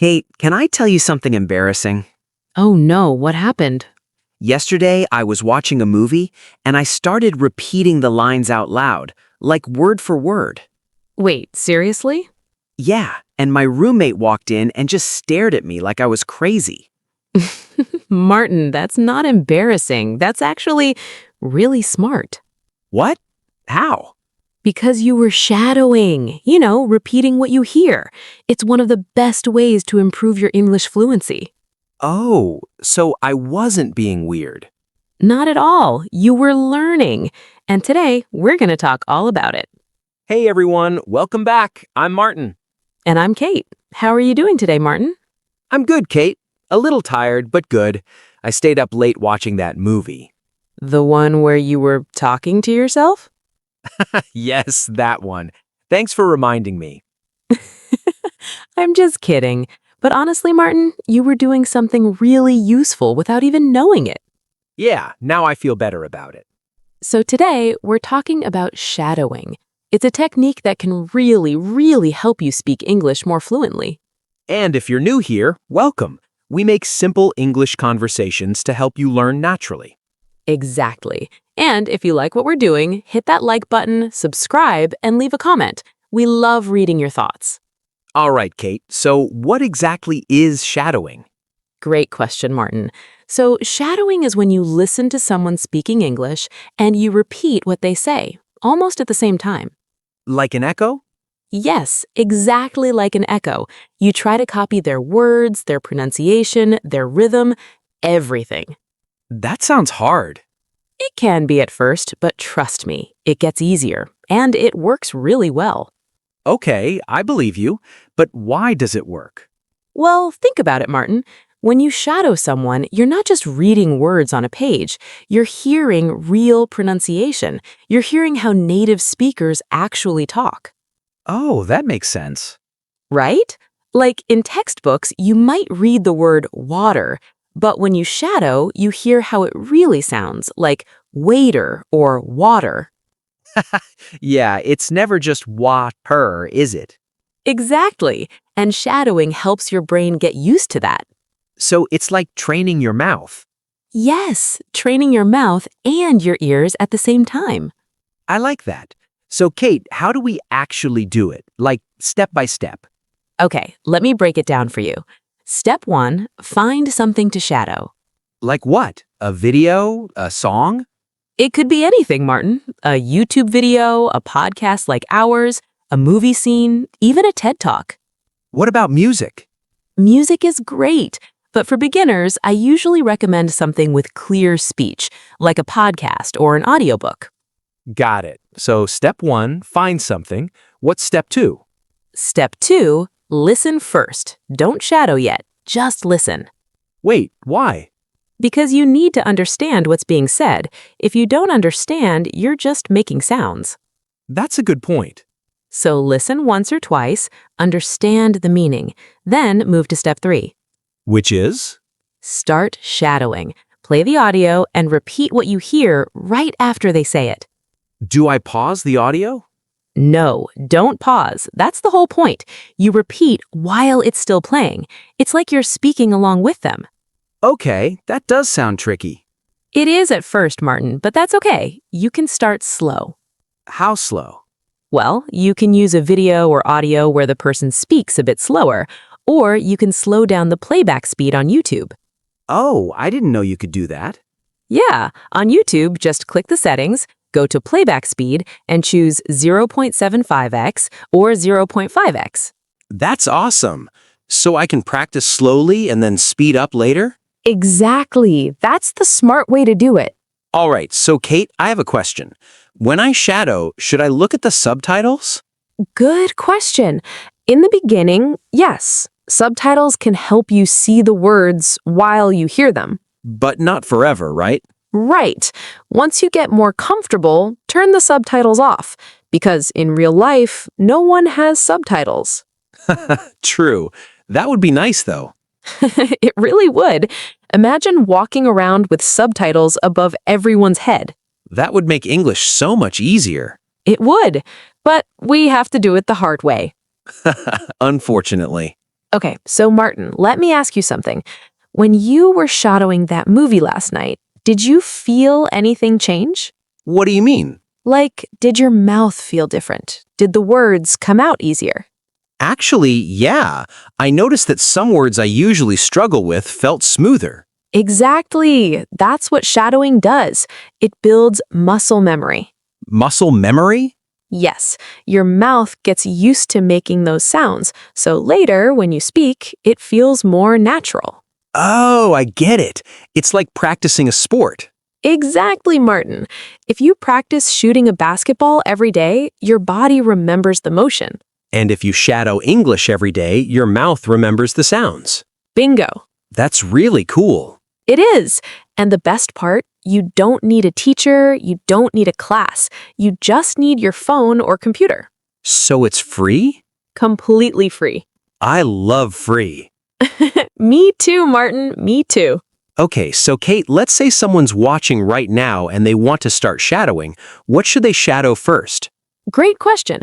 Kate, can I tell you something embarrassing? Oh no, what happened? Yesterday, I was watching a movie and I started repeating the lines out loud, like word for word. Wait, seriously? Yeah, and my roommate walked in and just stared at me like I was crazy. Martin, that's not embarrassing. That's actually really smart. What? How? Because you were shadowing, repeating what you hear. It's one of the best ways to improve your English fluency. Oh, so I wasn't being weird. Not at all. You were learning. And today, we're going to talk all about it. Hey everyone, welcome back. I'm Martin. And I'm Kate. How are you doing today, Martin? I'm good, Kate. A little tired, but good. I stayed up late watching that movie. The one where you were talking to yourself? Yes, that one. Thanks for reminding me. I'm just kidding. But honestly, Martin, you were doing something really useful without even knowing it. Yeah, now I feel better about it. So today, we're talking about shadowing. It's a technique that can really help you speak English more fluently. And if you're new here, welcome. We make simple English conversations to help you learn naturally. Exactly. And if you like what we're doing, hit that like button, subscribe, and leave a comment. We love reading your thoughts. All right, Kate, so what exactly is shadowing? Great question, Martin. So shadowing is when you listen to someone speaking English and you repeat what they say, almost at the same time. Like an echo? Yes, exactly like an echo. You try to copy their words, their pronunciation, their rhythm, everything. That sounds hard. It can be at first, but trust me, it gets easier, and it works really well. Okay, I believe you, but why does it work? Well, think about it, Martin. When you shadow someone, you're not just reading words on a page. You're hearing real pronunciation. You're hearing how native speakers actually talk. Oh, that makes sense. Right? Like in textbooks, you might read the word water, but when you shadow, you hear how it really sounds, like waiter or water. Yeah, it's never just water, is it? Exactly. And shadowing helps your brain get used to that. So it's like training your mouth. Yes, training your mouth and your ears at the same time. I like that. So, Kate, how do we actually do it? Like step by step? Okay, let me break it down for you. Step 1, find something to shadow. Like what? A video? A song? It could be anything, Martin. A YouTube video, a podcast like ours, a movie scene, even a TED Talk. What about music? Music is great, but for beginners, I usually recommend something with clear speech, like a podcast or an audiobook. Got it. So step 1, find something. What's step 2? Step 2, listen first. Don't shadow yet, just listen. Wait, why? Because you need to understand what's being said. If you don't understand, you're just making sounds. That's a good point. So listen once or twice, understand the meaning, then move to step 3. Which is? Start shadowing. Play the audio and repeat what you hear right after they say it. Do I pause the audio? No, don't pause. That's the whole point. You repeat while it's still playing. It's like you're speaking along with them. Okay, that does sound tricky. It is at first, Martin, but that's okay. You can start slow. How slow? Well, you can use a video or audio where the person speaks a bit slower, or you can slow down the playback speed on YouTube. Oh, I didn't know you could do that. Yeah, on YouTube, just click the settings, go to playback speed, and choose 0.75x or 0.5x. That's awesome. So I can practice slowly and then speed up later? Exactly. That's the smart way to do it. All right, so Kate, I have a question. When I shadow, should I look at the subtitles? Good question. In the beginning, yes, subtitles can help you see the words while you hear them. But not forever, right? Right. Once you get more comfortable, turn the subtitles off, because in real life, no one has subtitles. True. That would be nice, though. It really would. Imagine walking around with subtitles above everyone's head. That would make English so much easier. It would, but we have to do it the hard way. Unfortunately. Okay, so Martin, let me ask you something. When you were shadowing that movie last night, did you feel anything change? What do you mean? Like, did your mouth feel different? Did the words come out easier? Actually, yeah. I noticed that some words I usually struggle with felt smoother. Exactly. That's what shadowing does. It builds muscle memory. Muscle memory? Yes, your mouth gets used to making those sounds, so later, when you speak, it feels more natural. Oh, I get it. It's like practicing a sport. Exactly, Martin. If you practice shooting a basketball every day, your body remembers the motion. And if you shadow English every day, your mouth remembers the sounds. Bingo. That's really cool. It is. And the best part, you don't need a teacher, you don't need a class. You just need your phone or computer. So it's free? Completely free. I love free. Me too, Martin. Me too. Okay, so Kate, let's say someone's watching right now and they want to start shadowing. What should they shadow first? Great question.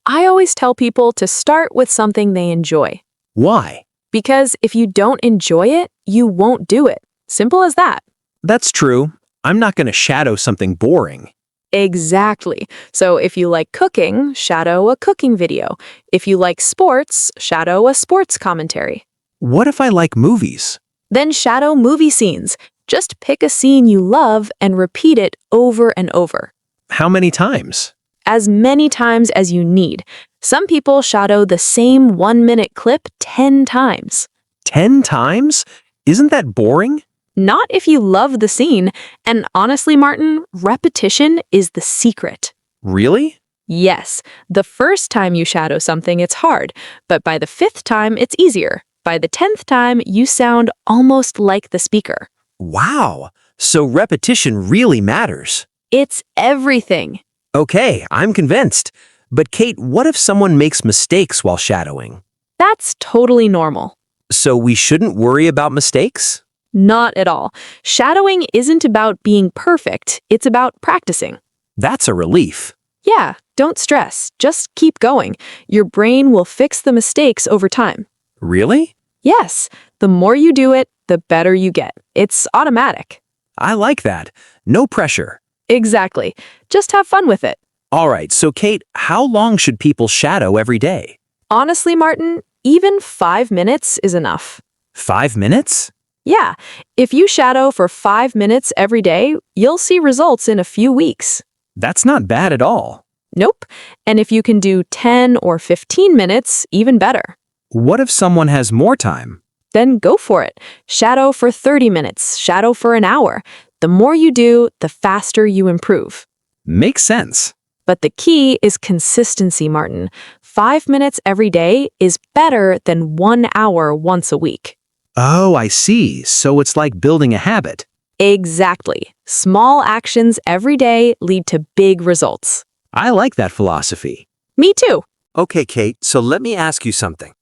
I always tell people to start with something they enjoy. Why? Because if you don't enjoy it, you won't do it. Simple as that. That's true. I'm not going to shadow something boring. Exactly. So if you like cooking, shadow a cooking video. If you like sports, shadow a sports commentary. What if I like movies? Then shadow movie scenes. Just pick a scene you love and repeat it over and over. How many times? As many times as you need. Some people shadow the same 1-minute clip 10 times. 10 times? Isn't that boring? Not if you love the scene. And honestly, Martin, repetition is the secret. Really? Yes, the first time you shadow something, it's hard. But by the 5th time, it's easier. By the 10th time, you sound almost like the speaker. Wow. So repetition really matters. It's everything. Okay, I'm convinced. But Kate, what if someone makes mistakes while shadowing? That's totally normal. So we shouldn't worry about mistakes? Not at all. Shadowing isn't about being perfect, it's about practicing. That's a relief. Yeah, don't stress. Just keep going. Your brain will fix the mistakes over time. Really? Yes, the more you do it, the better you get. It's automatic. I like that. No pressure. Exactly. Just have fun with it. All right, so Kate, how long should people shadow every day? Honestly, Martin, even 5 minutes is enough. 5 minutes? Yeah, if you shadow for 5 minutes every day, you'll see results in a few weeks. That's not bad at all. Nope. And if you can do 10 or 15 minutes, even better. What if someone has more time? Then go for it. Shadow for 30 minutes, shadow for an hour. The more you do, the faster you improve. Makes sense. But the key is consistency, Martin. 5 minutes every day is better than 1 hour once a week. Oh, I see. So it's like building a habit. Exactly. Small actions every day lead to big results. I like that philosophy. Me too. Okay, Kate, so let me ask you something.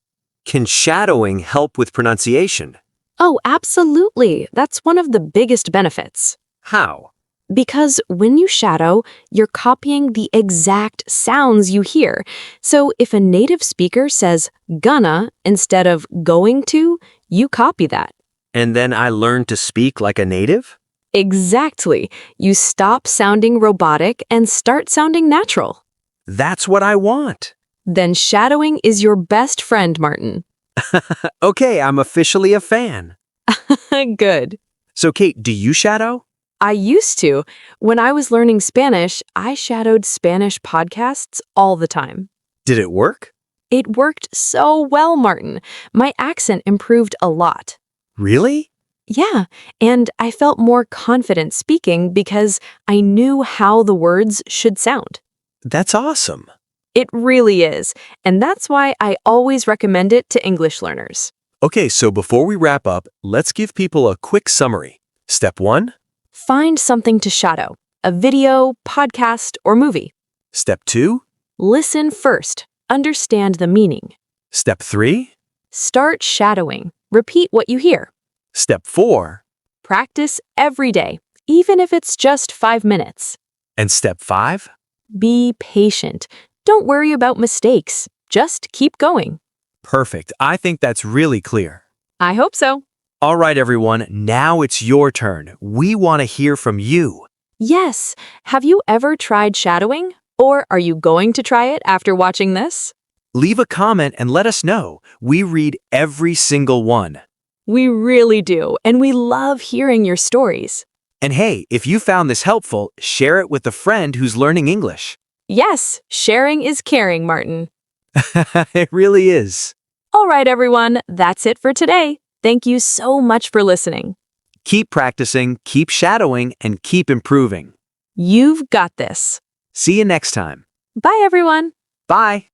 Can shadowing help with pronunciation? Oh, absolutely. That's one of the biggest benefits. How? Because when you shadow, you're copying the exact sounds you hear. So if a native speaker says gonna instead of going to, you copy that. And then I learned to speak like a native? Exactly. You stop sounding robotic and start sounding natural. That's what I want. Then shadowing is your best friend, Martin. Okay, I'm officially a fan. Good. So, Kate, do you shadow? I used to. When I was learning Spanish, I shadowed Spanish podcasts all the time. Did it work? It worked so well, Martin. My accent improved a lot. Really? Yeah, and I felt more confident speaking because I knew how the words should sound. That's awesome. It really is, and that's why I always recommend it to English learners. Okay, so before we wrap up, let's give people a quick summary. Step 1. Find something to shadow, a video, podcast, or movie. Step 2. Listen first. Understand the meaning. Step 3. Start shadowing. Repeat what you hear. Step 4. Practice every day, even if it's just 5 minutes. And step 5. Be patient. Don't worry about mistakes. Just keep going. Perfect. I think that's really clear. I hope so. All right, everyone, now it's your turn. We want to hear from you. Yes. Have you ever tried shadowing? Or are you going to try it after watching this? Leave a comment and let us know. We read every single one. We really do, and we love hearing your stories. And hey, if you found this helpful, share it with a friend who's learning English. Yes, sharing is caring, Martin. It really is. All right, everyone, that's it for today. Thank you so much for listening. Keep practicing, keep shadowing, and keep improving. You've got this. See you next time. Bye, everyone. Bye.